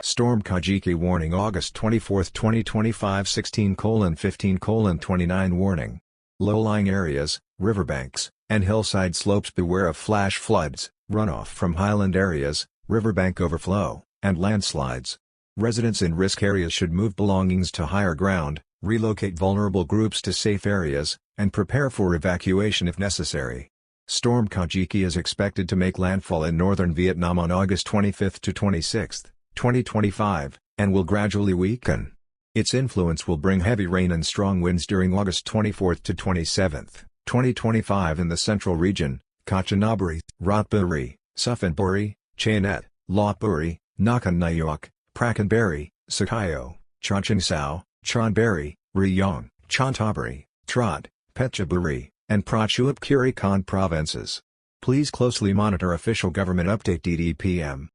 Storm Kajiki warning August 24, 2025 16:15:29 warning. Low-lying areas, riverbanks, and hillside slopes beware of flash floods, runoff from highland areas, riverbank overflow, and landslides. Residents in risk areas should move belongings to higher ground, relocate vulnerable groups to safe areas, and prepare for evacuation if necessary. Storm Kajiki is expected to make landfall in northern Vietnam on August 25 to 26, 2025, and will gradually weaken. Its influence will bring heavy rain and strong winds during August 24 to 27, 2025 in the central region, Kanchanaburi, Ratburi, Suphanburi, Chanet, Lopburi, Nakhon Nayok, Prakanberi, Sakayo, Chachoengsao, Chonburi, Rayong, Chontaburi, Trot, Phetchaburi, and Prachuap Khiri Khan provinces. Please closely monitor official government update DDPM.